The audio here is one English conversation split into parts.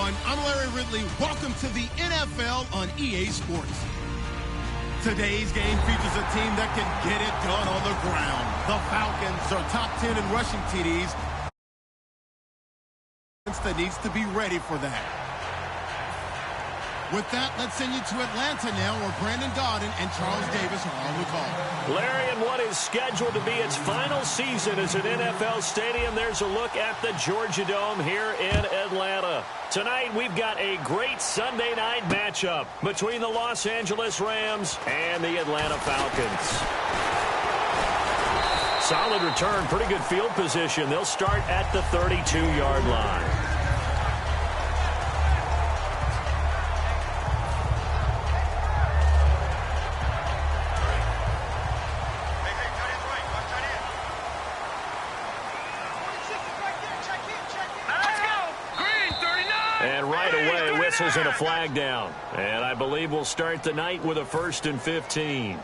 everyone. I'm Larry Ridley. Welcome to the NFL on EA Sports. Today's game features a team that can get it done on the ground. The Falcons are top 10 in rushing TDs. That needs to be ready for that. With that, let's send you to Atlanta now, where Brandon Gaudin and Charles Davis are on the call. Larry, in what is scheduled to be its final season as an NFL stadium, there's a look at the Georgia Dome here in Atlanta. Tonight, we've got a great Sunday night matchup between the Los Angeles Rams and the Atlanta Falcons. Solid return, pretty good field position. They'll start at the 32-yard line. And a flag down. And I believe we'll start the night with a 1st and 15.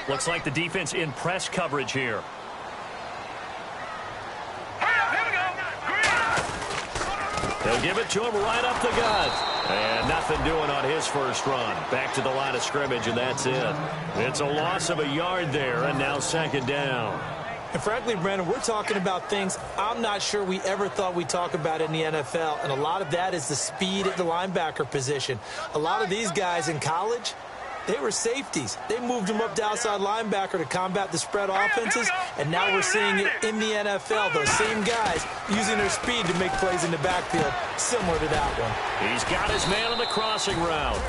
Looks like the defense in press coverage here. They'll give it to him right up the gut. And nothing doing on his first run. Back to the line of scrimmage, and that's it. It's a loss of a yard there, and now 2nd down. And frankly, Brandon, we're talking about things I'm not sure we ever thought we'd talk about in the NFL. And a lot of that is the speed at the linebacker position. A lot of these guys in college, they were safeties. They moved them up to outside linebacker to combat the spread offenses, and now we're seeing it in the NFL. Those same guys using their speed to make plays in the backfield, similar to that one. He's got his man on the crossing route.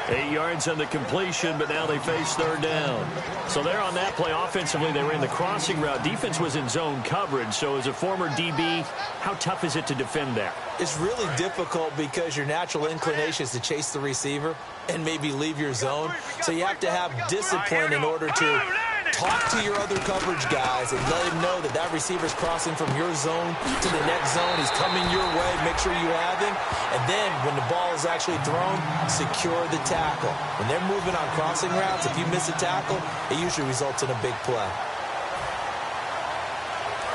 8 yards on the completion, but now they face 3rd down. So there on that play, offensively, they ran the crossing route. Defense was in zone coverage, so as a former DB, how tough is it to defend that? It's really difficult because your natural inclination is to chase the receiver and maybe leave your zone. So you have to have discipline in order to talk to your other coverage guys and let him know that that receiver's crossing from your zone to the next zone. He's coming your way. Make sure you have him. And then when the ball is actually thrown, secure the tackle. When they're moving on crossing routes, if you miss a tackle, it usually results in a big play.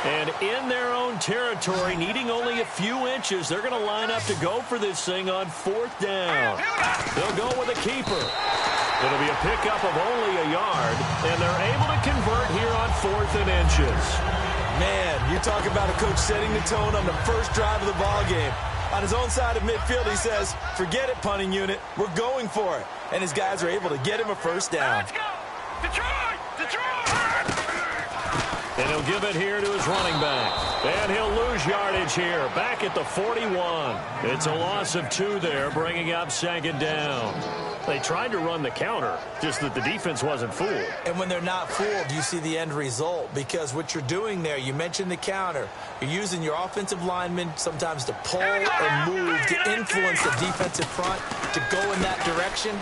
And in their own territory, needing only a few inches, they're going to line up to go for this thing on 4th down. They'll go with a keeper. It'll be a pickup of only a yard, and they're able to convert here on 4th and inches. Man, you talk about a coach setting the tone on the first drive of the ball game. On his own side of midfield, he says, forget it, punting unit. We're going for it. And his guys are able to get him a 1st down. Let's go! Detroit! Detroit! And he'll give it here to his running back. And he'll lose yardage here, back at the 41. It's a loss of 2 there, bringing up 2nd down. They tried to run the counter, just that the defense wasn't fooled. And when they're not fooled, you see the end result, because what you're doing there, you mentioned the counter. You're using your offensive linemen sometimes to pull or move to influence the defensive front to go in that direction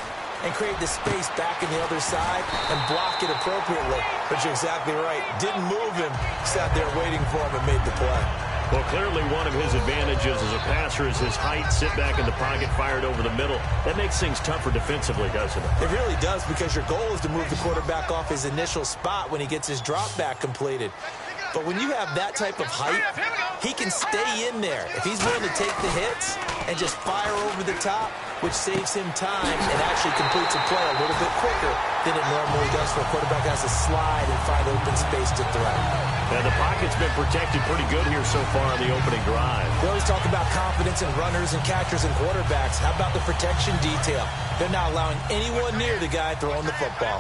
and create the space back in the other side and block it appropriately. But you're exactly right. Didn't move him, sat there waiting for him and made the play. Well, clearly one of his advantages as a passer is his height, sit back in the pocket, fired over the middle. That makes things tougher defensively, doesn't it? It really does, because your goal is to move the quarterback off his initial spot when he gets his drop back completed. But when you have that type of height, he can stay in there. If he's willing to take the hits and just fire over the top, which saves him time and actually completes a play a little bit quicker than it normally does for a quarterback has to slide and find open space to throw. And the pocket's been protected pretty good here so far on the opening drive. We always talk about confidence in runners and catchers and quarterbacks. How about the protection detail? They're not allowing anyone near the guy throwing the football.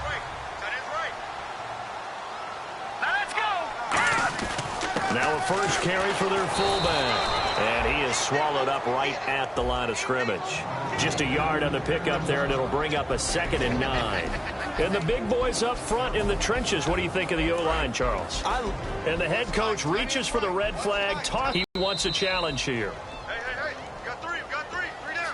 Now a first carry for their fullback. And he is swallowed up right at the line of scrimmage. Just a yard on the pickup there, and it'll bring up a 2nd and 9. And the big boys up front in the trenches. What do you think of the O-line, Charles? And the head coach reaches for the red flag. He wants a challenge here. Hey. We got three. Three down.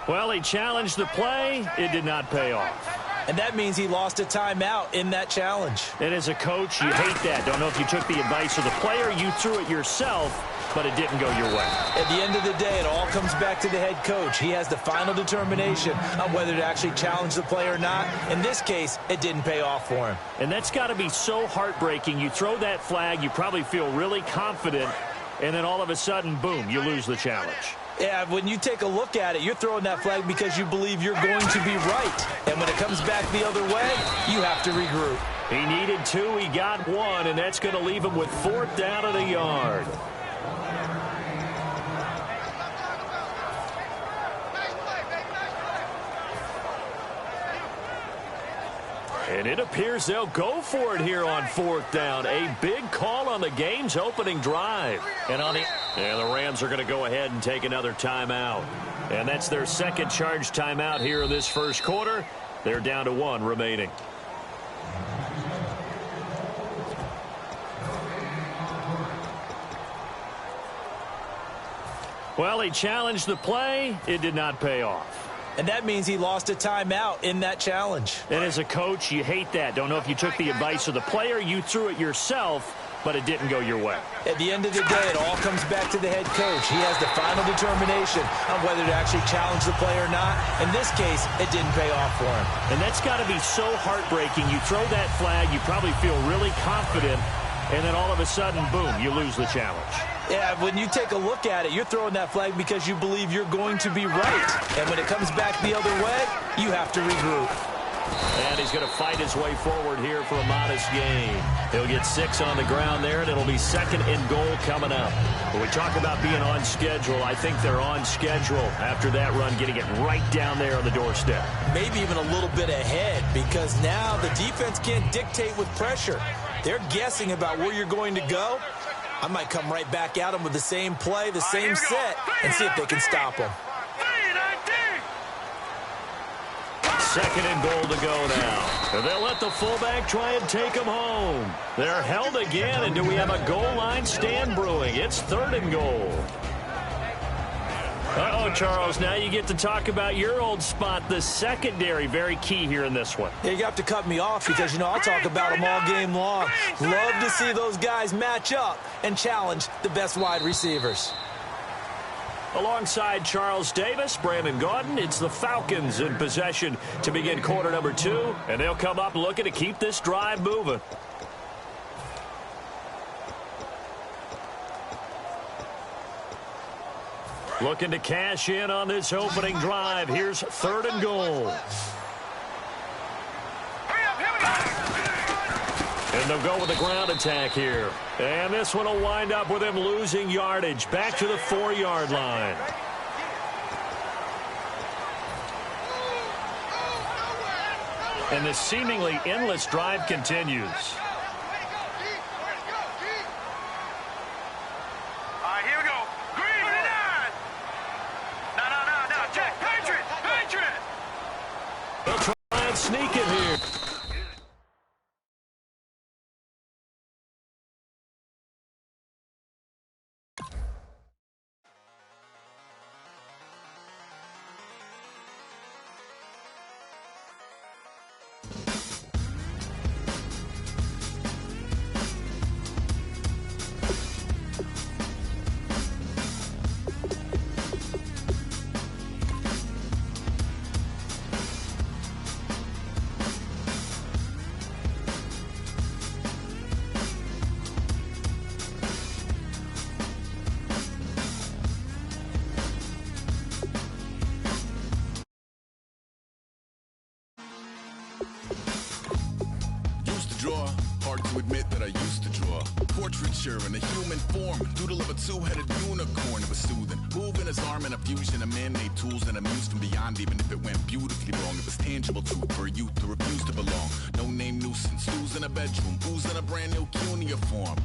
Well, he challenged the play. It did not pay off. And that means he lost a timeout in that challenge. And as a coach, you hate that. Don't know if you took the advice of the player. You threw it yourself. but it didn't go your way. At the end of the day, it all comes back to the head coach. He has the final determination on whether to actually challenge the play or not. In this case, it didn't pay off for him. And that's got to be so heartbreaking. You throw that flag, you probably feel really confident, and then all of a sudden, boom, you lose the challenge. Yeah, when you take a look at it, you're throwing that flag because you believe you're going to be right. And when it comes back the other way, you have to regroup. He needed 2, he got 1, and that's going to leave him with 4th down and a yard. And it appears they'll go for it here on 4th down. A big call on the game's opening drive. And the Rams are going to go ahead and take another timeout. And that's their second charge timeout here in this first quarter. They're down to 1 remaining. Well, he challenged the play. It did not pay off. And that means he lost a timeout in that challenge. And as a coach, you hate that. Don't know if you took the advice of the player, you threw it yourself, but it didn't go your way. At the end of the day, it all comes back to the head coach. He has the final determination on whether to actually challenge the play or not. In this case, it didn't pay off for him. And that's got to be so heartbreaking. You throw that flag, you probably feel really confident, and then all of a sudden, boom, you lose the challenge. Yeah, when you take a look at it, you're throwing that flag because you believe you're going to be right. And when it comes back the other way, you have to regroup. And he's going to fight his way forward here for a modest gain. He'll get 6 on the ground there, and it'll be 2nd and goal coming up. When we talk about being on schedule, I think they're on schedule after that run, getting it right down there on the doorstep. Maybe even a little bit ahead, because now the defense can't dictate with pressure. They're guessing about where you're going to go. I might come right back at them with the same play, the same set, and see if they can stop them. 2nd and goal to go now. And they'll let the fullback try and take him home. They're held again, and do we have a goal line stand brewing? It's 3rd and goal. Uh-oh, Charles, now you get to talk about your old spot, the secondary. Very key here in this one. Yeah, you have to cut me off because, you know, I'll talk about them all game long. Love to see those guys match up and challenge the best wide receivers. Alongside Charles Davis, Brandon Gaudin, it's the Falcons in possession to begin quarter number 2, and they'll come up looking to keep this drive moving. Looking to cash in on this opening drive. Here's 3rd and goal. And they'll go with the ground attack here. And this one will wind up with him losing yardage. Back to the 4-yard line. And the seemingly endless drive continues. They'll try and sneak it here. Hard to admit that I used to draw portraiture in a human form, doodle of a two-headed unicorn. It was soothing, moving his arm in a fusion of man-made tools and a muse from beyond. Even if it went beautifully wrong, it was tangible truth for a youth to refuse to belong. No name nuisance, who's in a bedroom, who's in a brand new cuneiform.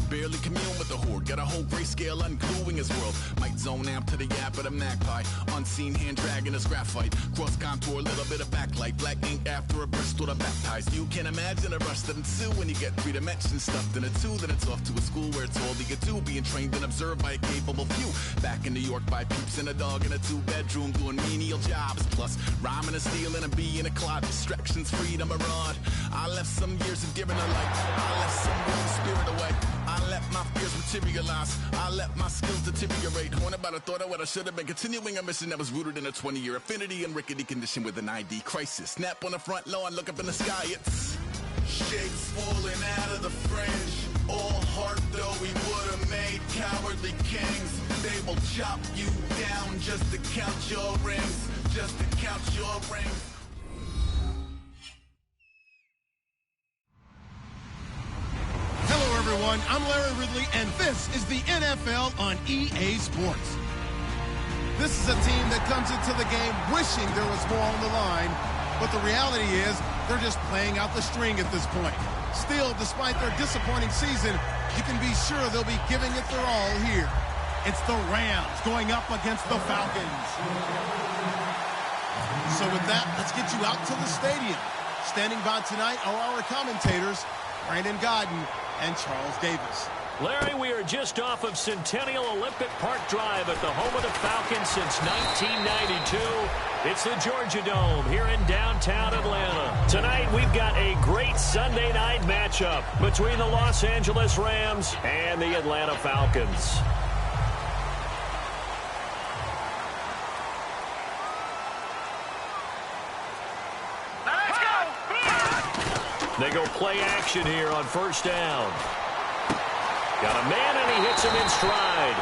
Barely commune with the horde, got a whole grayscale ungluing his world. Might zone amp to the yap of the magpie, unseen hand dragging his graphite. Cross contour, little bit of backlight, black ink after a Bristol to baptize. You can imagine a rush that ensue when you get 3 dimensions stuffed in a 2. Then it's off to a school where it's all you get to, being trained and observed by a capable few. Back in New York by peeps and a dog in a 2-bedroom doing menial jobs. Plus rhyming and stealing and being a clod, distractions, freedom, a rod. I left some years of giving a light, I left some real spirit away. I left my fears materialize. I let my skills deteriorate. Horn about a thought of what I should have been. Continuing a mission that was rooted in a 20-year affinity and rickety condition with an ID crisis. Snap on the front lawn, look up in the sky. It's shapes falling out of the fringe. All heart though we would have made cowardly kings. They will chop you down just to count your rings. Just to count your rings. Hello, everyone. I'm Larry Ridley, and this is the NFL on EA Sports. This is a team that comes into the game wishing there was more on the line, but the reality is they're just playing out the string at this point. Still, despite their disappointing season, you can be sure they'll be giving it their all here. It's the Rams going up against the Falcons. So with that, let's get you out to the stadium. Standing by tonight are our commentators, Brandon Godden and Charles Davis. Larry, we are just off of Centennial Olympic Park Drive at the home of the Falcons since 1992. It's the Georgia Dome here in downtown Atlanta. Tonight, we've got a great Sunday night matchup between the Los Angeles Rams and the Atlanta Falcons. They go play action here on first down. Got a man, and he hits him in stride.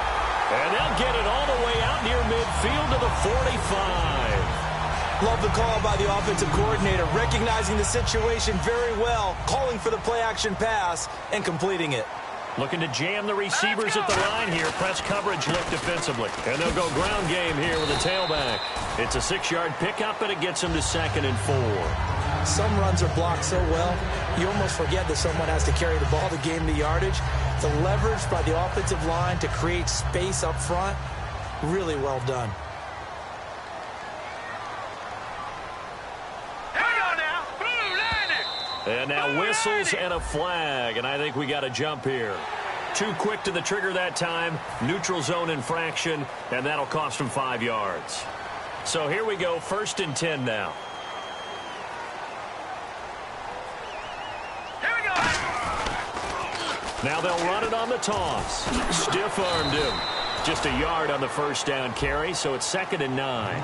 And they'll get it all the way out near midfield to the 45. Love the call by the offensive coordinator, recognizing the situation very well, calling for the play-action pass, and completing it. Looking to jam the receivers at the line here. Press coverage look defensively. And they'll go ground game here with a tailback. It's a 6-yard pickup, and it gets them to 2nd and 4. Some runs are blocked so well, you almost forget that someone has to carry the ball to gain the yardage. The leverage by the offensive line to create space up front, really well done. And now whistles and a flag, and I think we got a jump here. Too quick to the trigger that time. Neutral zone infraction, and that'll cost them 5 yards. So here we go, 1st and 10 now. Now they'll run it on the toss. Stiff-armed him. Just a yard on the first down carry, so it's 2nd and 9.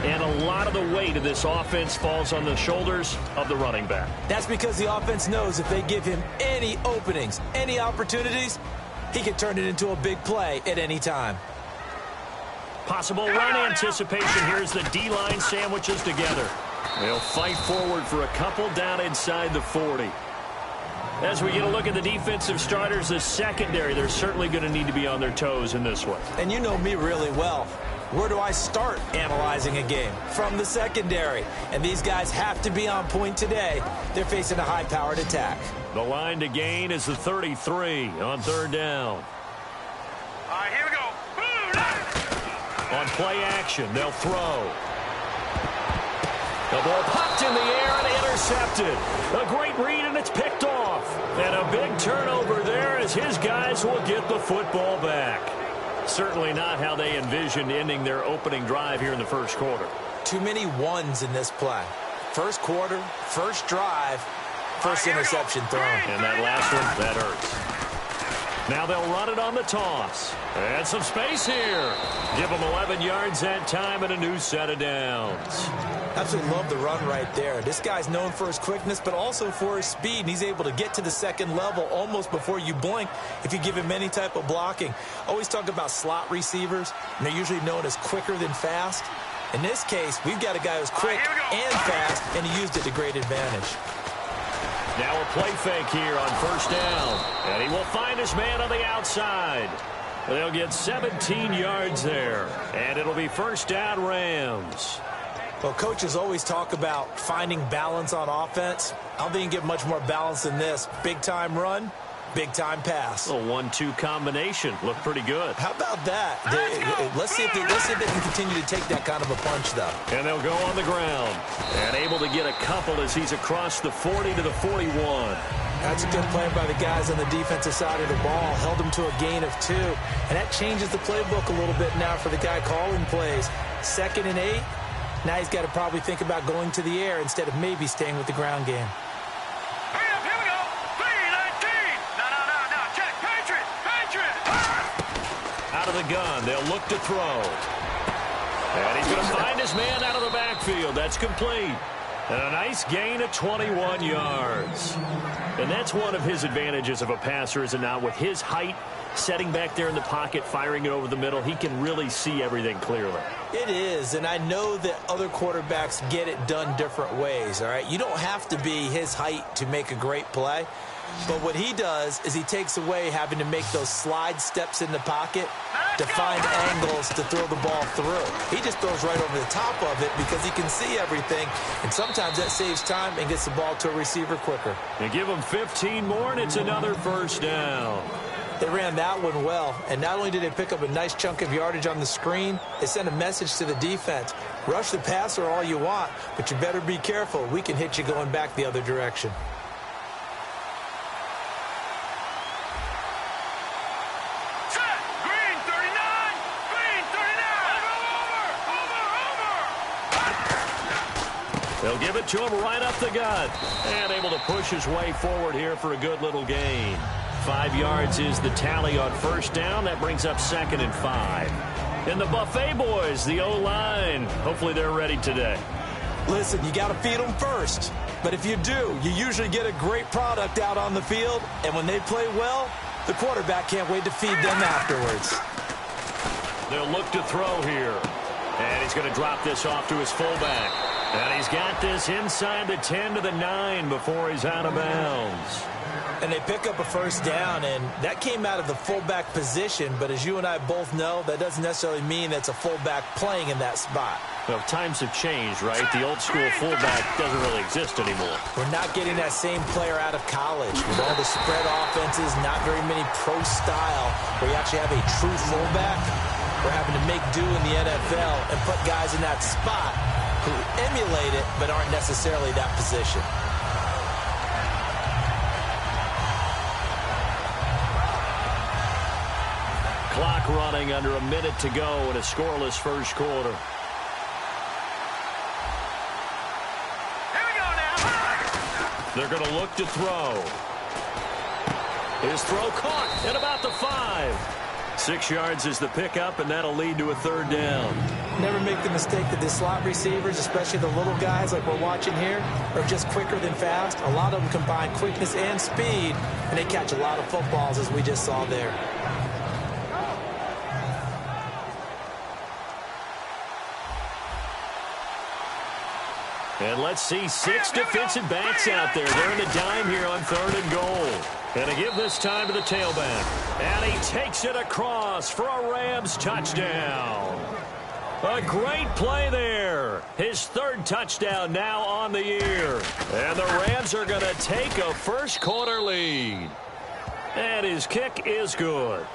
And a lot of the weight of this offense falls on the shoulders of the running back. That's because the offense knows if they give him any openings, any opportunities, he can turn it into a big play at any time. Possible run anticipation. Here's the D-line sandwiches together. They'll fight forward for a couple down inside the 40. As we get a look at the defensive starters, the secondary, they're certainly going to need to be on their toes in this one. And you know me really well. Where do I start analyzing a game? From the secondary. And these guys have to be on point today. They're facing a high-powered attack. The line to gain is the 33 on 3rd down. All right, here we go. On play action, they'll throw. The ball popped in the air and intercepted. A great read, and it's picked off. And a big turnover there as his guys will get the football back. Certainly not how they envisioned ending their opening drive here in the first quarter. Too many ones in this play. First quarter, first drive, first interception thrown. And that last one, that hurts. Now they'll run it on the toss. And some space here. Give them 11 yards that time and a new set of downs. Absolutely love the run right there. This guy's known for his quickness, but also for his speed. And he's able to get to the 2nd level almost before you blink if you give him any type of blocking. Always talk about slot receivers, and they're usually known as quicker than fast. In this case, we've got a guy who's quick and fast, and he used it to great advantage. Now a play fake here on first down. And he will find his man on the outside. They'll get 17 yards there. And it'll be first down Rams. Well, coaches always talk about finding balance on offense. I don't think you can get much more balance than this. Big-time run, big-time pass. A 1-2 combination. Looked pretty good. How about that? Let's see if they can continue to take that kind of a punch, though. And they'll go on the ground. And able to get a couple as he's across the 40 to the 41. That's a good play by the guys on the defensive side of the ball. Held them to a gain of 2. And that changes the playbook a little bit now for the guy calling plays. 2nd and 8. Now he's got to probably think about going to the air instead of maybe staying with the ground game. Hurry up, here we go. 3-19. No, check. Patriot. out of the gun. They'll look to throw. And he's going to find his man out of the backfield. That's complete. And a nice gain of 21 yards. And that's one of his advantages of a passer, is it not? With his height, setting back there in the pocket, firing it over the middle, he can really see everything clearly. It is, and I know that other quarterbacks get it done different ways, all right? You don't have to be his height to make a great play. But what he does is he takes away having to make those slide steps in the pocket to find angles to throw the ball through. He just throws right over the top of it because he can see everything, and sometimes that saves time and gets the ball to a receiver quicker. They give him 15 more, and it's another first down. They ran that one well, and not only did they pick up a nice chunk of yardage on the screen, they sent a message to the defense. Rush the passer all you want, but you better be careful. We can hit you going back the other direction. They'll give it to him right up the gut. And able to push his way forward here for a good little gain. 5 yards is the tally on first down. That brings up 2nd and 5. And the Buffet boys, the O-line, hopefully they're ready today. Listen, you got to feed them first. But if you do, you usually get a great product out on the field. And when they play well, the quarterback can't wait to feed them afterwards. They'll look to throw here. And he's going to drop this off to his fullback. And he's got this inside the 10 to the 9 before he's out of bounds. And they pick up a first down, and that came out of the fullback position. But as you and I both know, that doesn't necessarily mean that's a fullback playing in that spot. Well, times have changed, right? The old school fullback doesn't really exist anymore. We're not getting that same player out of college. With all the spread offenses, not very many pro style, where you actually have a true fullback. We're having to make do in the NFL and put guys in that spot who emulate it but aren't necessarily that position. Clock running, under a minute to go in a scoreless first quarter. Here we go now. They're going to look to throw. His throw caught at about the 5. 6 yards is the pickup, and that'll lead to a third down. Never make the mistake that the slot receivers, especially the little guys like we're watching here, are just quicker than fast. A lot of them combine quickness and speed, and they catch a lot of footballs, as we just saw there. And let's see 6 defensive backs out there. They're in the dime here on 3rd and goal. And to give this time to the tailback. And he takes it across for a Rams touchdown. A great play there. His 3rd touchdown now on the year. And the Rams are going to take a first quarter lead. And his kick is good.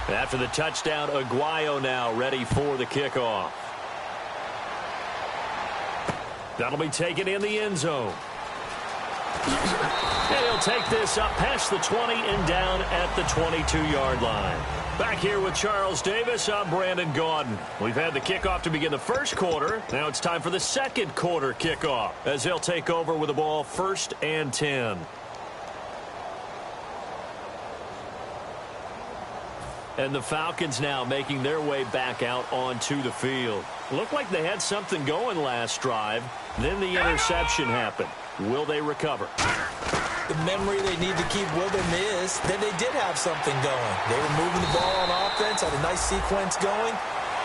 After the touchdown, Aguayo now ready for the kickoff. That'll be taken in the end zone. And he'll take this up past the 20 and down at the 22-yard line. Back here with Charles Davis, I'm Brandon Gaudin. We've had the kickoff to begin the first quarter. Now it's time for the second quarter kickoff as they'll take over with the ball 1st and 10. And the Falcons now making their way back out onto the field. Looked like they had something going last drive. Then the interception happened. Will they recover? The memory they need to keep with them is that they did have something going. They were moving the ball on offense, had a nice sequence going.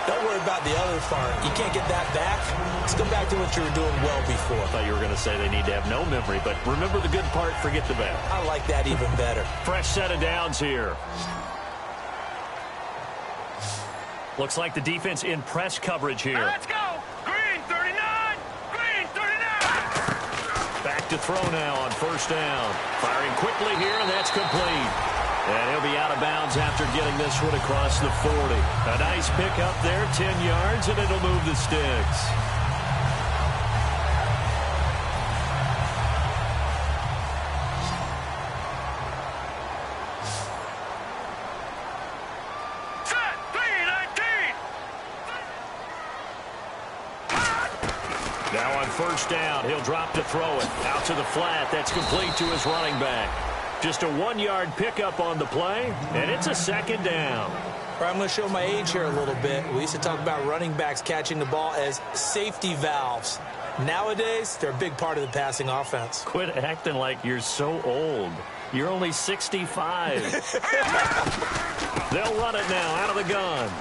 Don't worry about the other part. You can't get that back. Let's go back to what you were doing well before. I thought you were going to say they need to have no memory, but remember the good part, forget the bad. I like that even better. Fresh set of downs here. Looks like the defense in press coverage here. Let's go. Green 39. Green 39. Back to throw now on 1st down. Firing quickly here, and that's complete. And he'll be out of bounds after getting this one across the 40. A nice pick up there, 10 yards, and it'll move the sticks. Now on first down, he'll drop to throw it. Out to the flat. That's complete to his running back. Just a 1-yard pickup on the play, and it's a second down. I'm going to show my age here a little bit. We used to talk about running backs catching the ball as safety valves. Nowadays, they're a big part of the passing offense. Quit acting like you're so old. You're only 65. They'll run it now out of the gun.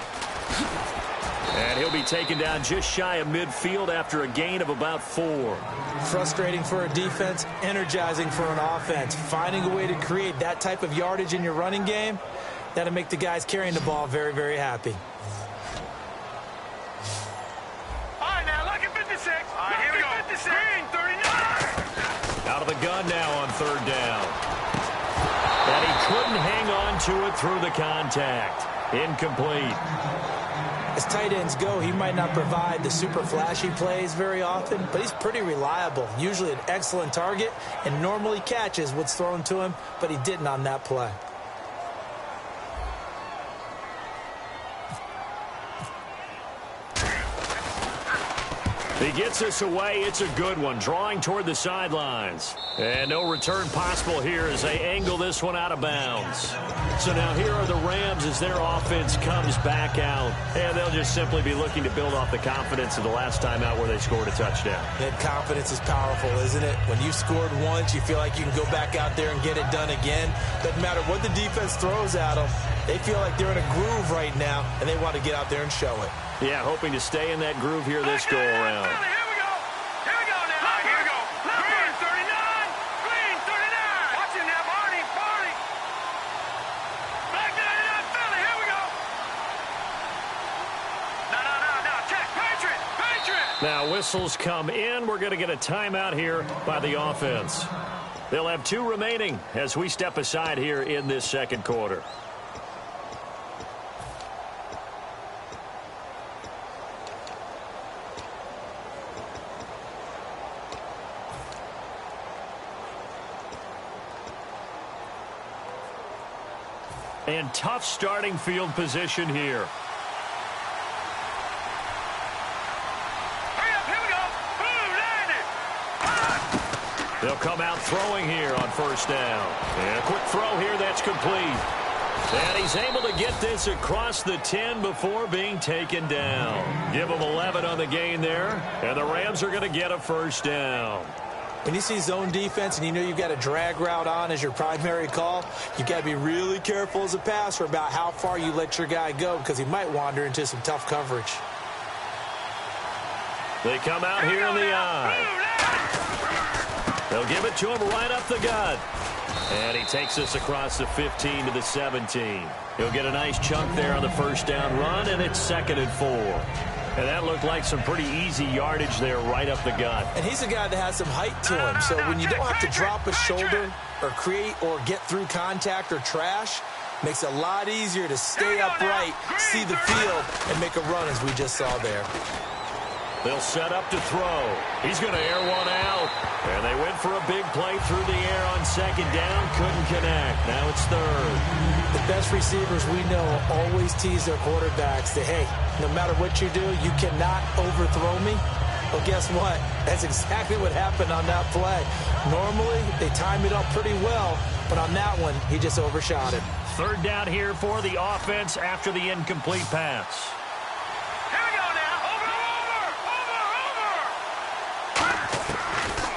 And he'll be taken down just shy of midfield after a gain of about 4. Frustrating for a defense, energizing for an offense. Finding a way to create that type of yardage in your running game, that'll make the guys carrying the ball very, very happy. All right, now, look at 56. All right, here we go. 56. Green, 39. Out of the gun now on third down. And he couldn't hang on to it through the contact. Incomplete. As tight ends go, he might not provide the super flashy plays very often, but he's pretty reliable. Usually an excellent target, and normally catches what's thrown to him, but he didn't on that play. He gets this away. It's a good one. Drawing toward the sidelines. And no return possible here as they angle this one out of bounds. So now here are the Rams as their offense comes back out. And they'll just simply be looking to build off the confidence of the last time out where they scored a touchdown. That confidence is powerful, isn't it? When you've scored once, you feel like you can go back out there and get it done again. Doesn't matter what the defense throws at them. They feel like they're in a groove right now, and they want to get out there and show it. Yeah, hoping to stay in that groove here this go-around. Here we go. Here we go now. Here we go. Green, 39. Green, 39. Watch it now, Barney. Barney. Back 99, Philly. Here we go. No. Check. Patriot. Patriot. Now, whistles come in. We're going to get a timeout here by the offense. They'll have 2 remaining as we step aside here in this second quarter. And tough starting field position here. Hurry up. Here we go. Boom. Landed. They'll come out throwing here on first down. And a quick throw here that's complete. And he's able to get this across the 10 before being taken down. Give him 11 on the gain there. And the Rams are going to get a first down. When you see zone defense and you know you've got a drag route on as your primary call, you've got to be really careful as a passer about how far you let your guy go because he might wander into some tough coverage. They come out here in the eye. They'll give it to him right up the gut. And he takes this across the 15 to the 17. He'll get a nice chunk there on the first down run, and it's 2nd and 4. And that looked like some pretty easy yardage there right up the gut. And he's a guy that has some height to him. So when you don't have to drop a shoulder or create or get through contact or trash, makes it a lot easier to stay upright, see the field, and make a run as we just saw there. They'll set up to throw. He's going to air one out. And they went for a big play through the air on second down. Couldn't connect. Now it's 3rd. The best receivers we know always tease their quarterbacks that, hey, no matter what you do, you cannot overthrow me. Well, guess what? That's exactly what happened on that play. Normally, they time it up pretty well, but on that one, he just overshot it. 3rd down here for the offense after the incomplete pass. Here we go now. Over.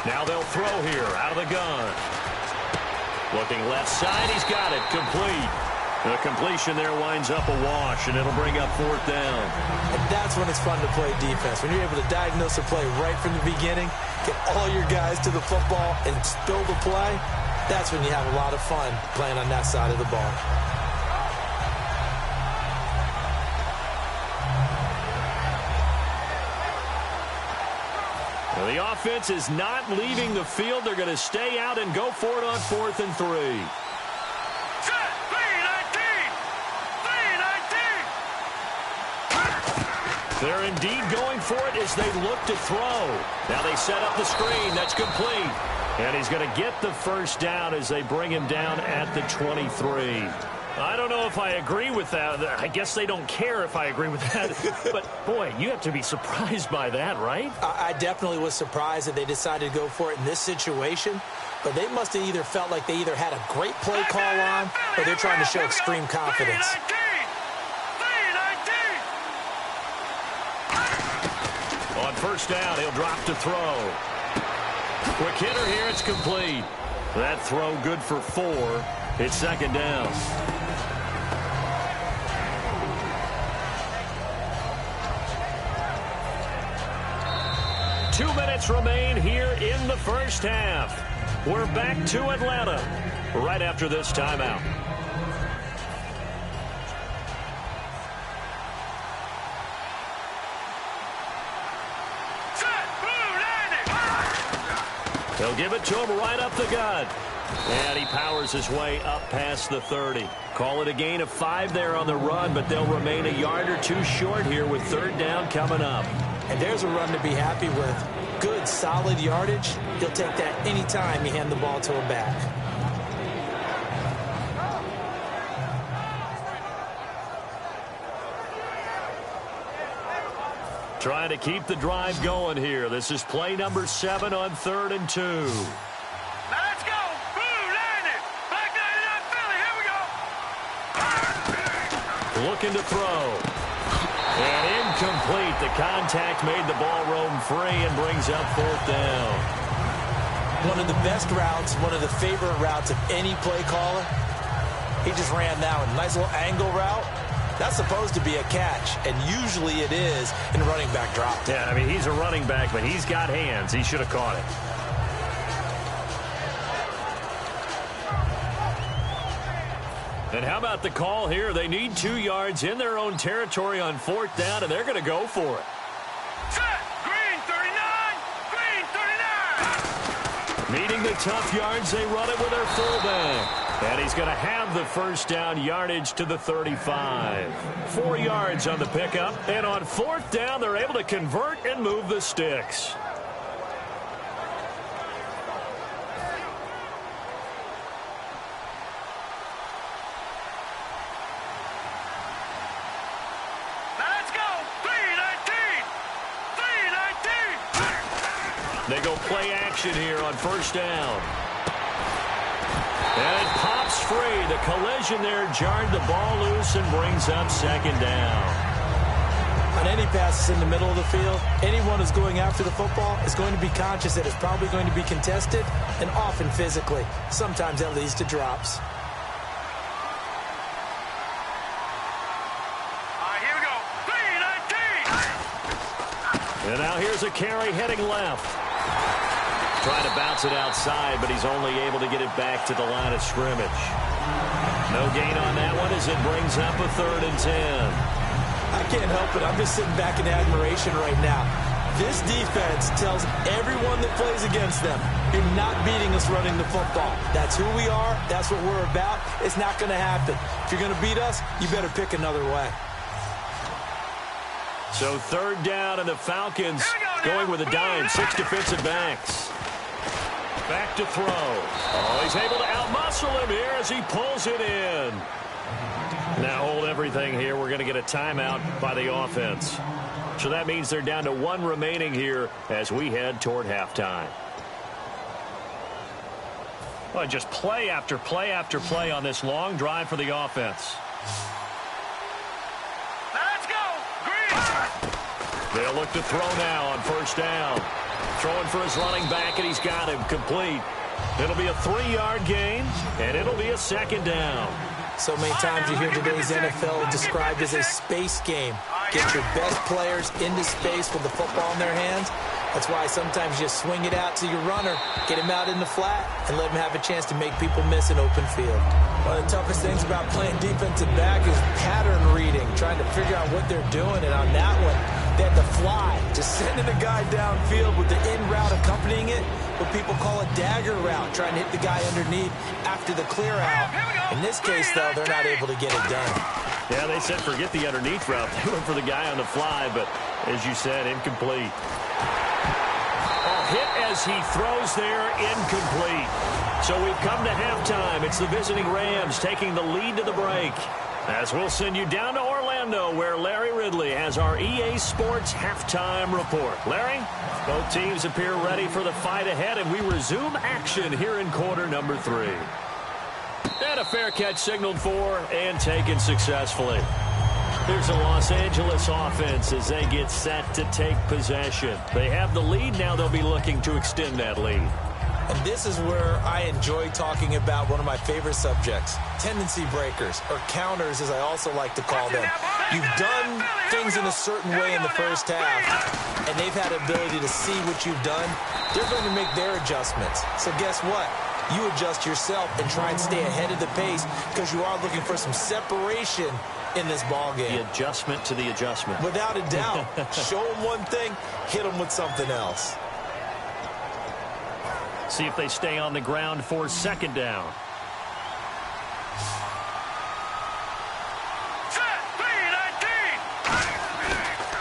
Now they'll throw here out of the gun. Looking left side, he's got it. Complete. The completion there winds up a wash, and it'll bring up 4th down. And that's when it's fun to play defense. When you're able to diagnose a play right from the beginning, get all your guys to the football, and build the play, that's when you have a lot of fun playing on that side of the ball. Well, the offense is not leaving the field. They're going to stay out and go for it on 4th and 3. Set. 3-19. They're indeed going for it as they look to throw. Now they set up the screen. That's complete. And he's going to get the first down as they bring him down at the 23. I don't know if I agree with that. I guess they don't care if I agree with that. But, boy, you have to be surprised by that, right? I definitely was surprised that they decided to go for it in this situation. But they must have either felt like they either had a great play call on or they're trying to show extreme confidence. On first down, he'll drop to throw. Quick hitter here, it's complete. That throw good for 4. It's second down. Two minutes remain here in the first half. We're back to Atlanta right after this timeout. They'll give it to him right up the gut. And he powers his way up past the 30. Call it a gain of 5 there on the run, but they'll remain a yard or 2 short here with third down coming up. And there's a run to be happy with. Good, solid yardage. He'll take that anytime you hand the ball to a back. Trying to keep the drive going here. This is play number 7 on 3rd and 2. Let's go. Boom, landed. Back 99 Philly. Here we go. Looking to throw. And incomplete. The contact made the ball roam free and brings up 4th down. One of the best routes, one of the favorite routes of any play caller. He just ran that one. Nice little angle route. That's supposed to be a catch, and usually it is in running back drop. Yeah, I mean, he's a running back, but he's got hands. He should have caught it. And how about the call here? They need 2 yards in their own territory on 4th down, and they're going to go for it. Set. Green 39. Green 39. Needing the tough yards, they run it with their fullback. And he's going to have the first down yardage to the 35. 4 yards on the pickup. And on 4th down, they're able to convert and move the sticks. Let's go. 319. 319. They go play action here on first down. And it pops free. The collision there jarred the ball loose and brings up second down. On any passes in the middle of the field, anyone who's going after the football is going to be conscious that it's probably going to be contested and often physically. Sometimes that leads to drops. All right, here we go. 319. And now here's a carry heading left. Trying to bounce it outside, but he's only able to get it back to the line of scrimmage. No gain on that one as it brings up a 3rd and 10. I can't help it. I'm just sitting back in admiration right now. This defense tells everyone that plays against them, you're not beating us running the football. That's who we are. That's what we're about. It's not going to happen. If you're going to beat us, you better pick another way. So 3rd down, and the Falcons going with a dime. 6 defensive backs. Back to throw. Oh, he's able to outmuscle him here as he pulls it in. Now hold everything here. We're going to get a timeout by the offense. So that means they're down to 1 remaining here as we head toward halftime. Well, just play after play after play on this long drive for the offense. Let's go. Green. They'll look to throw now on first down. Throwing for his running back, and he's got him complete. It'll be a 3-yard gain, and it'll be a second down. So many times you hear today's NFL described as a space game. Get your best players into space with the football in their hands. That's why sometimes you just swing it out to your runner, get him out in the flat, and let him have a chance to make people miss an open field. One of the toughest things about playing defensive back is pattern reading, trying to figure out what they're doing. And on that one, they had to fly, just sending a guy downfield with the in route accompanying it, what people call a dagger route, trying to hit the guy underneath after the clear out. In this case, though, they're not able to get it done. Yeah, they said forget the underneath route. They went for the guy on the fly, but as you said, incomplete. Oh, hit as he throws there, incomplete. So we've come to halftime. It's the visiting Rams taking the lead to the break. As we'll send you down to Orlando, where Larry Ridley has our EA Sports halftime report. Larry, both teams appear ready for the fight ahead, and we resume action here in quarter number 3. And a fair catch signaled for and taken successfully. Here's the Los Angeles offense as they get set to take possession. They have the lead. Now they'll be looking to extend that lead. And this is where I enjoy talking about one of my favorite subjects, tendency breakers, or counters as I also like to call them. You've done things in a certain way in the first half, and they've had the ability to see what you've done. They're going to make their adjustments. So guess what? You adjust yourself and try and stay ahead of the pace because you are looking for some separation in this ball game. The adjustment to the adjustment. Without a doubt. Show them one thing, hit them with something else. See if they stay on the ground for second down.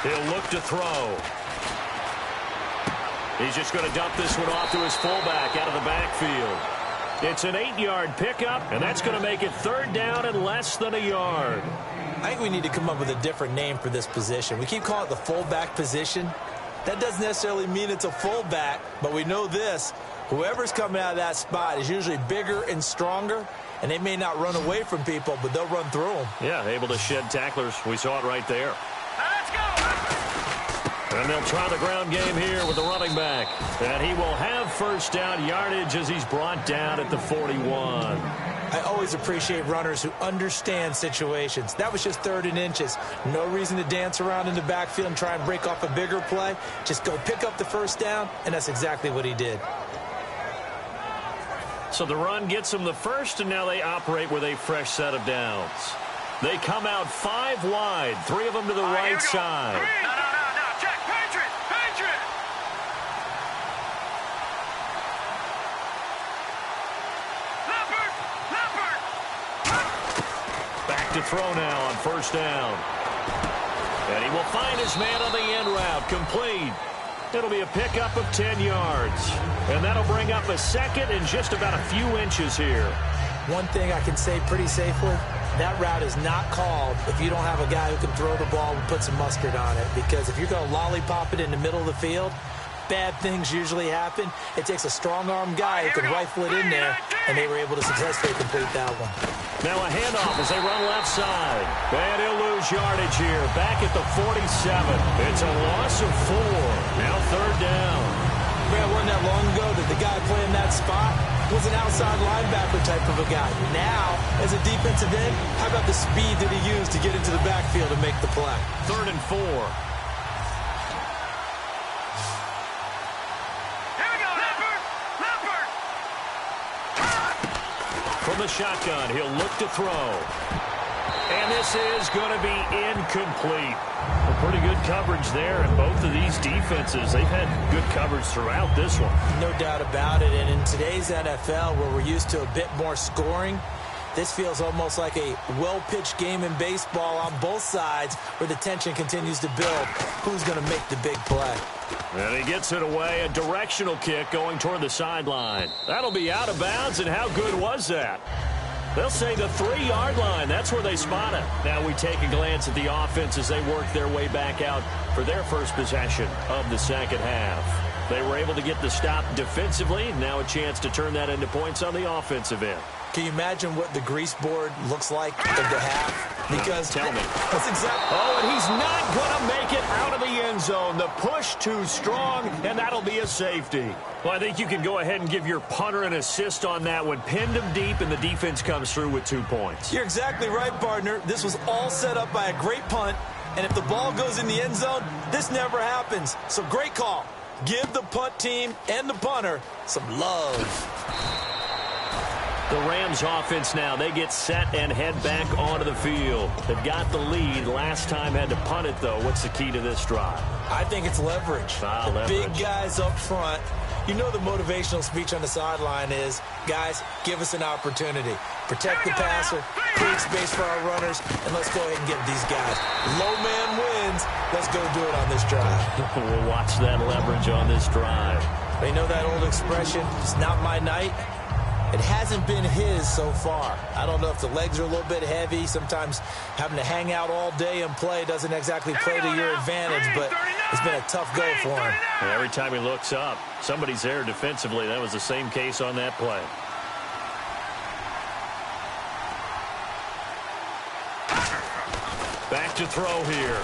He'll look to throw. He's just going to dump this one off to his fullback out of the backfield. It's an 8-yard pickup, and that's going to make it third down and less than a yard. I think we need to come up with a different name for this position. We keep calling it the fullback position. That doesn't necessarily mean it's a fullback, but we know this. Whoever's coming out of that spot is usually bigger and stronger, and they may not run away from people, but they'll run through them. Yeah, able to shed tacklers. We saw it right there. Let's go! And they'll try the ground game here with the running back. And he will have first down yardage as he's brought down at the 41. I always appreciate runners who understand situations. That was just 3rd and inches. No reason to dance around in the backfield and try and break off a bigger play. Just go pick up the first down, and that's exactly what he did. So the run gets them the first, and now they operate with a fresh set of downs. They come out 5 wide, 3 of them to the right side. No. Check. Patriot. Leopard. Back to throw now on first down. And he will find his man on the end route, complete. It'll be a pickup of 10 yards. And that'll bring up a second and just about a few inches here. One thing I can say pretty safely, that route is not called if you don't have a guy who can throw the ball and put some mustard on it. Because if you're going to lollipop it in the middle of the field, bad things usually happen. It takes a strong-arm guy who can rifle it in there, and they were able to successfully complete that one. Now a handoff as they run left side. And he'll lose yardage here. Back at the 47. It's a loss of 4. Now third down. Man, wasn't that long ago that the guy playing that spot was an outside linebacker type of a guy. Now, as a defensive end, how about the speed that he used to get into the backfield and make the play? 3rd and 4. From the shotgun, he'll look to throw. And this is going to be incomplete. A pretty good coverage there, and both of these defenses, they've had good coverage throughout this one. No doubt about it, and in today's NFL, where we're used to a bit more scoring, this feels almost like a well-pitched game in baseball on both sides where the tension continues to build. Who's going to make the big play? And he gets it away, a directional kick going toward the sideline. That'll be out of bounds, and how good was that? They'll say the 3-yard line. That's where they spot it. Now we take a glance at the offense as they work their way back out for their first possession of the second half. They were able to get the stop defensively. Now a chance to turn that into points on the offensive end. Can you imagine what the grease board looks like at the half? Because tell me. That's exactly. Oh, and he's not going to make it out of the end zone. The push too strong, and that'll be a safety. Well, I think you can go ahead and give your punter an assist on that one. Pinned him deep, and the defense comes through with 2 points. You're exactly right, partner. This was all set up by a great punt, and if the ball goes in the end zone, this never happens. So great call. Give the punt team and the punter some love. The Rams offense now, they get set and head back onto the field. They've got the lead. Last time had to punt it, though. What's the key to this drive? I think it's leverage. The big guys up front. You know the motivational speech on the sideline is, guys, give us an opportunity. Protect the passer, create space for our runners, and let's go ahead and get these guys. Low man wins. Let's go do it on this drive. We'll watch that leverage on this drive. They know that old expression, it's not my night. It hasn't been his so far. I don't know if the legs are a little bit heavy. Sometimes having to hang out all day and play doesn't exactly play to your advantage, but it's been a tough go for him. And every time he looks up, somebody's there defensively. That was the same case on that play. Back to throw here.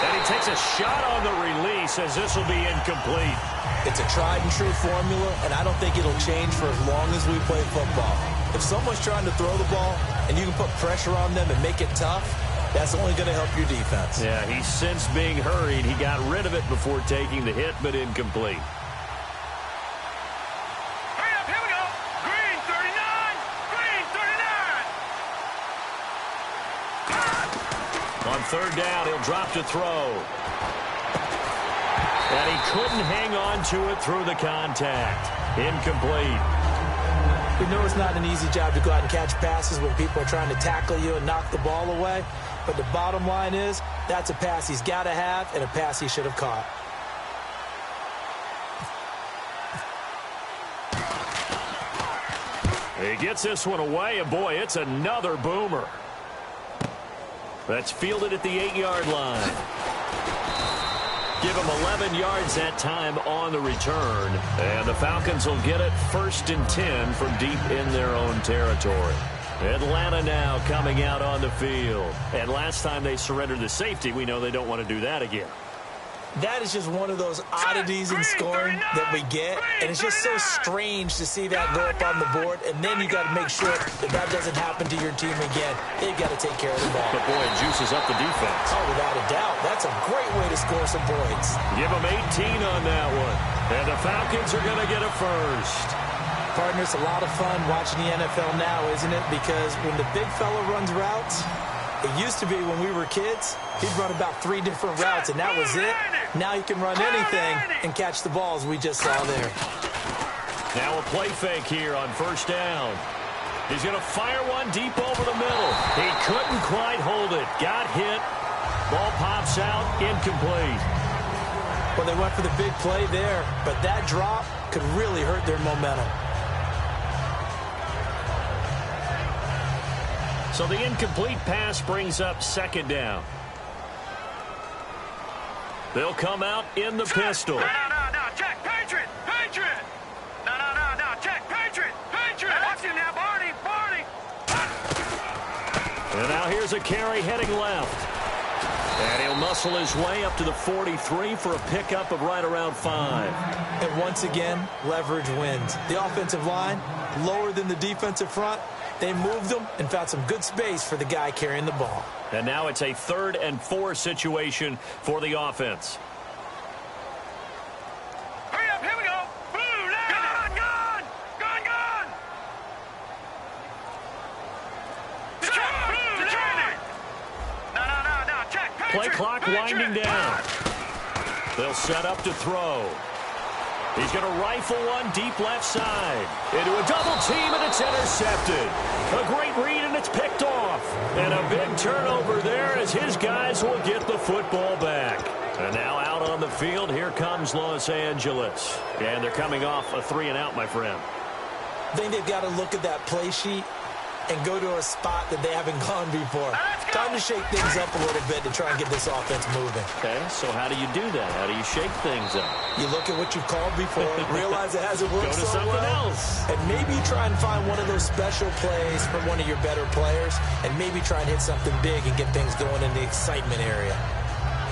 And he takes a shot on the release as this will be incomplete. It's a tried-and-true formula, and I don't think it'll change for as long as we play football. If someone's trying to throw the ball and you can put pressure on them and make it tough, that's only going to help your defense. Yeah, he sensed being hurried. He got rid of it before taking the hit, but incomplete. Hurry up, here we go. Green 39, green 39. On third down, he'll drop to throw. And he couldn't hang on to it through the contact. Incomplete. We know it's not an easy job to go out and catch passes when people are trying to tackle you and knock the ball away. But the bottom line is, that's a pass he's got to have and a pass he should have caught. He gets this one away, and boy, it's another boomer. That's fielded at the 8-yard line. Give him 11 yards that time on the return. And the Falcons will get it 1st and 10 from deep in their own territory. Atlanta now coming out on the field. And last time they surrendered the safety, we know they don't want to do that again. That is just one of those oddities in scoring that we get, and it's just so strange to see that go up on the board, and then you got to make sure that that doesn't happen to your team again. They've got to take care of the ball. But boy, it juices up the defense. Oh, without a doubt. That's a great way to score some points. Give them 18 on that one, and the Falcons are going to get a first. Partner, it's a lot of fun watching the NFL now, isn't it? Because when the big fella runs routes, it used to be when we were kids, he'd run about 3 different routes, and that was it. Now he can run anything and catch the balls we just saw there. Now a play fake here on first down. He's going to fire one deep over the middle. He couldn't quite hold it. Got hit. Ball pops out. Incomplete. Well, they went for the big play there, but that drop could really hurt their momentum. So the incomplete pass brings up 2nd down. They'll come out in the pistol. No, check, Patriot, Patriot. No, check, Patriot, Patriot. Watch him now, Barney. And now here's a carry heading left. And he'll muscle his way up to the 43 for a pickup of right around 5. And once again, leverage wins. The offensive line, lower than the defensive front. They moved them and found some good space for the guy carrying the ball. And now it's a 3rd and 4 situation for the offense. Hurry up, here we go. Boom, gun. No, check, Patriot. Play clock winding down. They'll set up to throw. He's going to rifle one deep left side. Into a double team, and it's intercepted. A great read, and it's picked off. And a big turnover there as his guys will get the football back. And now out on the field, here comes Los Angeles. And they're coming off a 3-and-out, my friend. I think they've got to look at that play sheet and go to a spot that they haven't gone before. Time to shake things up a little bit to try and get this offense moving. Okay, so how do you do that? How do you shake things up? You look at what you've called before, realize it hasn't worked Go to so something well, else. and maybe try and find one of those special plays from one of your better players, and maybe try and hit something big and get things going in the excitement area.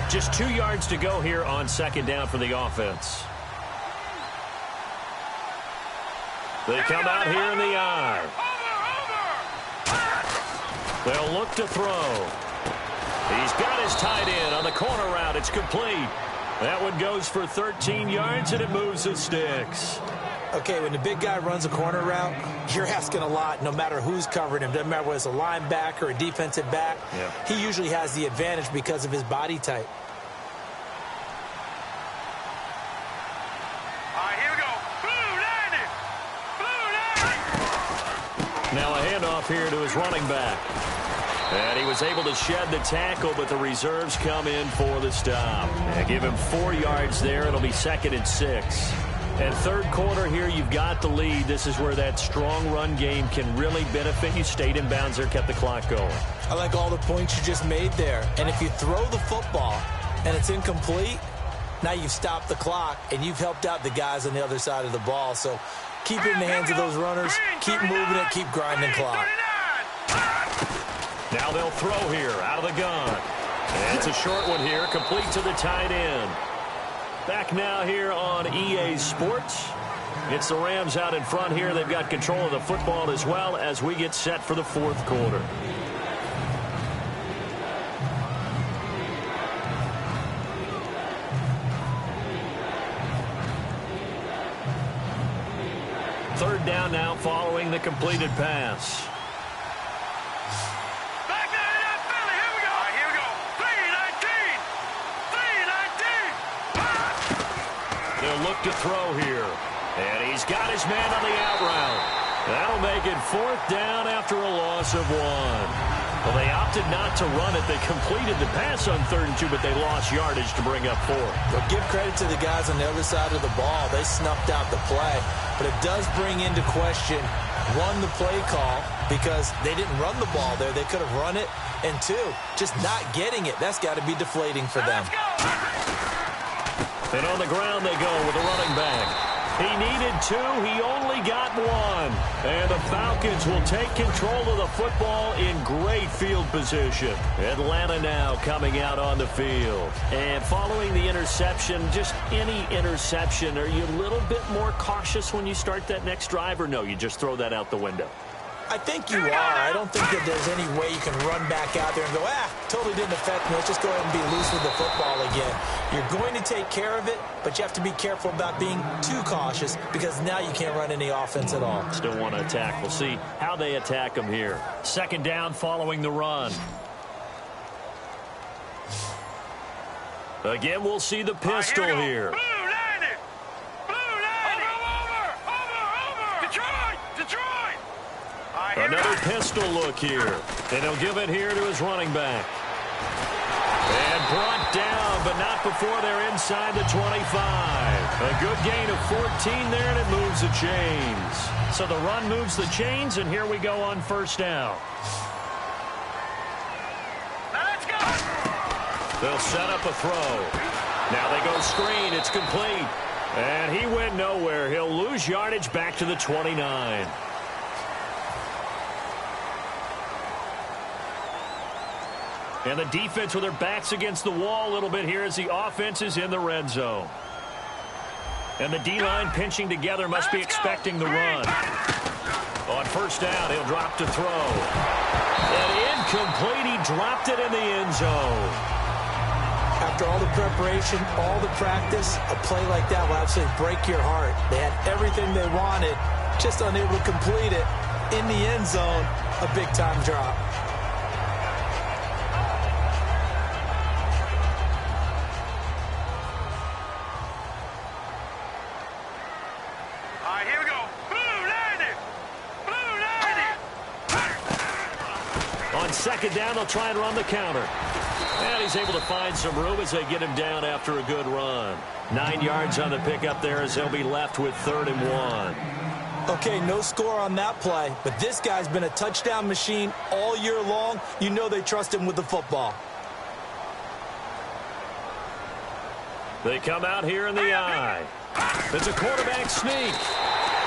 Just 2 yards to go here on 2nd down for the offense. They come out here in the I. They'll look to throw. He's got his tight end on the corner route. It's complete. That one goes for 13 yards, and it moves the sticks. Okay, when the big guy runs a corner route, you're asking a lot no matter who's covering him. Doesn't matter whether it's a linebacker or a defensive back. Yeah. He usually has the advantage because of his body type. All right, here we go. Blue 90. Now a handoff here to his running back. And he was able to shed the tackle, but the reserves come in for the stop. And give him 4 yards there. It'll be 2nd and 6. And third quarter here, you've got the lead. This is where that strong run game can really benefit you. Stayed in bounds there, kept the clock going. I like all the points you just made there. And if you throw the football and it's incomplete, now you've stopped the clock and you've helped out the guys on the other side of the ball. So keep it in the hands of those runners. Keep moving it. Keep grinding clock. Now they'll throw here out of the gun. And it's a short one here, complete to the tight end. Back now here on EA Sports. It's the Rams out in front here. They've got control of the football as well as we get set for the fourth quarter. Third down now following the completed pass. Look to throw here. And he's got his man on the out route. That'll make it fourth down after a loss of 1. Well, they opted not to run it. They completed the pass on 3rd and 2, but they lost yardage to bring up 4. Well, give credit to the guys on the other side of the ball. They snuffed out the play. But it does bring into question, 1, the play call, because they didn't run the ball there. They could have run it. And 2, just not getting it. That's got to be deflating for them. And on the ground they go with the running back. He needed 2. He only got 1. And the Falcons will take control of the football in great field position. Atlanta now coming out on the field. And following the interception, just any interception, are you a little bit more cautious when you start that next drive? Or no, you just throw that out the window? I think you are. I don't think that there's any way you can run back out there and go, totally didn't affect me. Let's just go ahead and be loose with the football again. You're going to take care of it, but you have to be careful about being too cautious because now you can't run any offense at all. Still want to attack. We'll see how they attack them here. Second down following the run. Again, we'll see the pistol here. Another pistol look here. And he'll give it here to his running back. And brought down, but not before they're inside the 25. A good gain of 14 there, and it moves the chains. So the run moves the chains, and here we go on first down. Let's go. They'll set up a throw. Now they go screen. It's complete. And he went nowhere. He'll lose yardage back to the 29. And the defense with their backs against the wall a little bit here as the offense is in the red zone. And the D-line pinching together must be expecting the run. On first down, he'll drop to throw. And incomplete, he dropped it in the end zone. After all the preparation, all the practice, a play like that will absolutely break your heart. They had everything they wanted, just unable to complete it. In the end zone, a big-time drop. Second down, they'll try and run the counter. And he's able to find some room as they get him down after a good run. 9 yards on the pickup there as they'll be left with 3rd and 1. Okay, no score on that play, but this guy's been a touchdown machine all year long. You know they trust him with the football. They come out here in the eye. It's a quarterback sneak.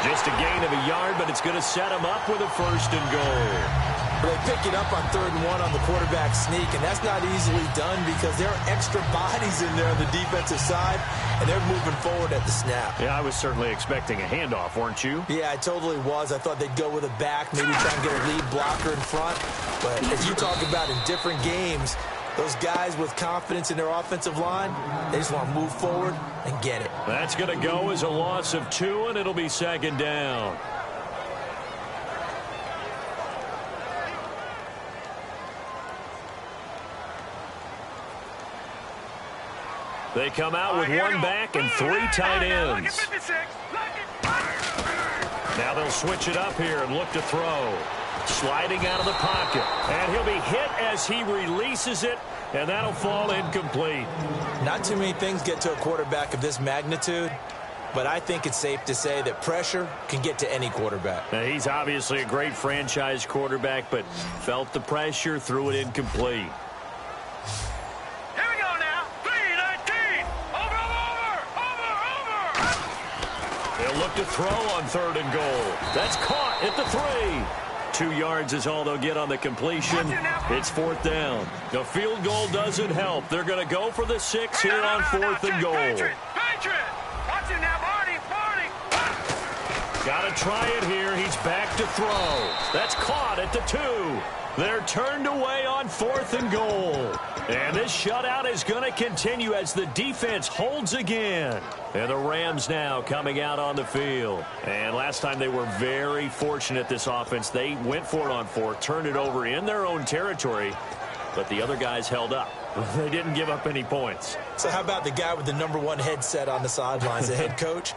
Just a gain of a yard, but it's going to set him up with a 1st and goal. They pick it up on 3rd and 1 on the quarterback sneak, and that's not easily done because there are extra bodies in there on the defensive side, and they're moving forward at the snap. Yeah, I was certainly expecting a handoff, weren't you? Yeah, I totally was. I thought they'd go with a back, maybe try and get a lead blocker in front. But as you talk about in different games, those guys with confidence in their offensive line, they just want to move forward and get it. That's going to go as a loss of 2, and it'll be 2nd down. They come out with 1 back and 3 tight ends. Now they'll switch it up here and look to throw. Sliding out of the pocket. And he'll be hit as he releases it, and that'll fall incomplete. Not too many things get to a quarterback of this magnitude, but I think it's safe to say that pressure can get to any quarterback. Now, he's obviously a great franchise quarterback, but felt the pressure, threw it incomplete. Here we go now. 3-19. Over. They'll look to throw on 3rd and goal. That's caught at the 3. 2 yards is all they'll get on the completion. It's 4th down. The field goal doesn't help. They're going to go for the 6 here on 4th and goal. Patriot. Watch it now, Barney. Got to try it here. He's back to throw. That's caught at the 2. They're turned away on 4th and goal. And this shutout is going to continue as the defense holds again. And the Rams now coming out on the field. And last time they were very fortunate, this offense. They went for it on 4, turned it over in their own territory, but the other guys held up. They didn't give up any points. So how about the guy with the #1 headset on the sidelines, the head coach?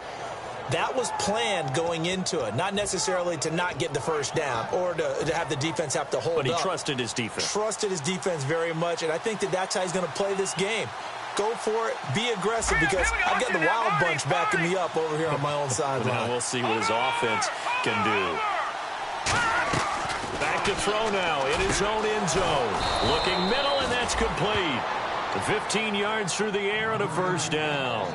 That was planned going into it, not necessarily to not get the first down or to have the defense have to hold up. But he trusted his defense. Trusted his defense very much, and I think that's how he's going to play this game. Go for it, be aggressive, because I've got the wild bunch backing me up over here on my own sideline. Now we'll see what his offense can do. Back to throw now in his own end zone. Looking middle, and that's complete. 15 yards through the air and a 1st down.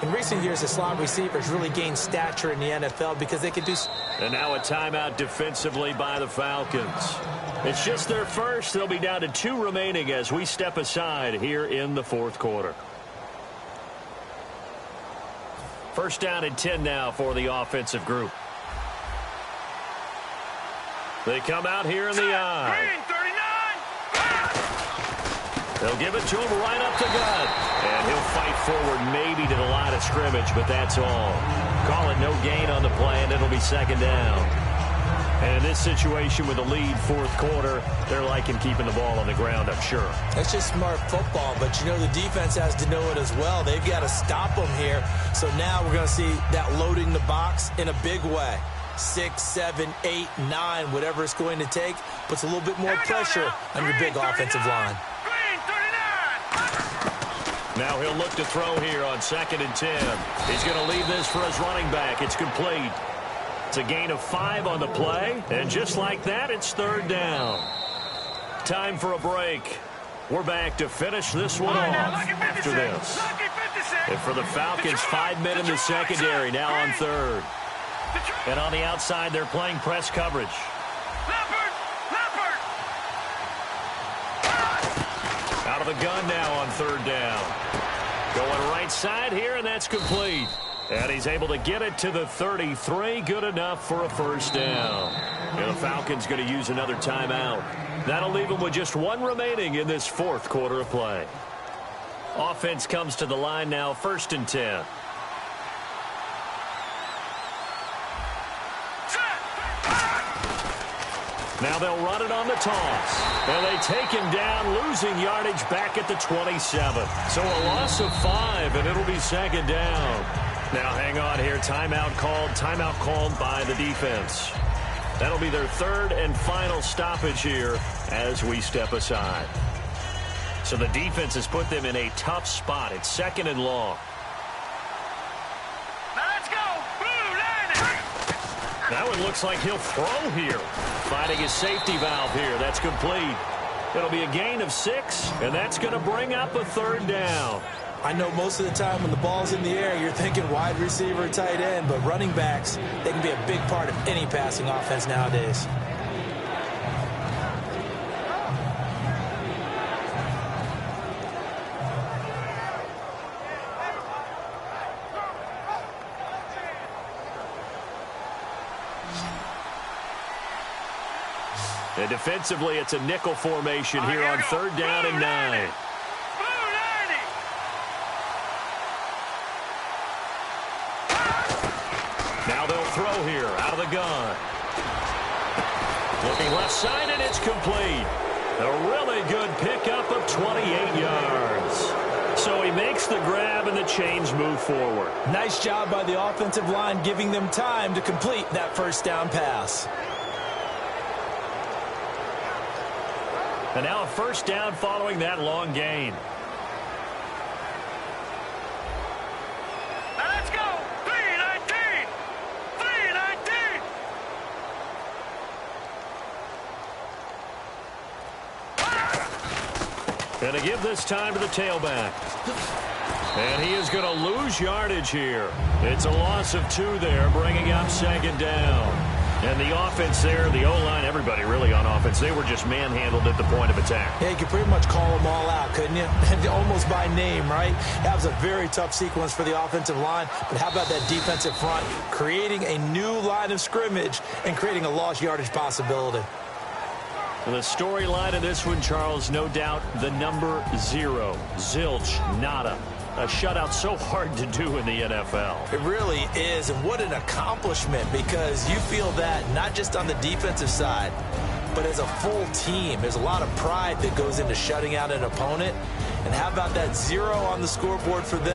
In recent years, the slot receivers really gained stature in the NFL because they could do... And now a timeout defensively by the Falcons. It's just their first. They'll be down to 2 remaining as we step aside here in the 4th quarter. 1st down and 10 now for the offensive group. They come out here in the eye. They'll give it to him right up the gut. And he'll fight forward maybe to the line of scrimmage, but that's all. Call it no gain on the play, and it'll be 2nd down. And in this situation with the lead 4th quarter, they're liking keeping the ball on the ground, I'm sure. That's just smart football, but you know the defense has to know it as well. They've got to stop them here. So now we're going to see that loading the box in a big way. 6, 7, 8, 9, whatever it's going to take, puts a little bit more pressure on your big offensive line. Now he'll look to throw here on 2nd and 10. He's going to leave this for his running back. It's complete. It's a gain of 5 on the play, and just like that, it's 3rd down. Time for a break. We're back to finish this one off after this. And for the Falcons, 5 men in the secondary, now on 3rd. And on the outside, they're playing press coverage. Out of the gun now on 3rd down. Going right side here, and that's complete. And he's able to get it to the 33. Good enough for a 1st down. And the Falcons going to use another timeout. That'll leave them with just 1 remaining in this 4th quarter of play. Offense comes to the line now, 1st and 10. Now they'll run it on the toss. And they take him down, losing yardage back at the 27. So a loss of 5, and it'll be 2nd down. Now hang on here. Timeout called by the defense. That'll be their 3rd and final stoppage here as we step aside. So the defense has put them in a tough spot. It's 2nd and long. Now it looks like he'll throw here. Finding his safety valve here. That's complete. It'll be a gain of 6, and that's going to bring up a 3rd down. I know most of the time when the ball's in the air, you're thinking wide receiver, tight end, but running backs, they can be a big part of any passing offense nowadays. And defensively, it's a nickel formation here on 3rd down and 9. Now they'll throw here out of the gun. Looking left side, and it's complete. A really good pickup of 28 yards. So he makes the grab, and the chains move forward. Nice job by the offensive line, giving them time to complete that 1st down pass. And now a 1st down following that long gain. Now let's go. 3 And to give this time to the tailback. And he is going to lose yardage here. It's a loss of 2 there, bringing up 2nd down. And the offense there, the O-line, everybody really on offense, they were just manhandled at the point of attack. Yeah, you could pretty much call them all out, couldn't you? Almost by name, right? That was a very tough sequence for the offensive line. But how about that defensive front creating a new line of scrimmage and creating a lost yardage possibility? The storyline of this one, Charles, no doubt the number 0. Zilch, nada. A shutout so hard to do in the NFL. It really is, and what an accomplishment, because you feel that not just on the defensive side, but as a full team. There's a lot of pride that goes into shutting out an opponent. And how about that 0 on the scoreboard for them?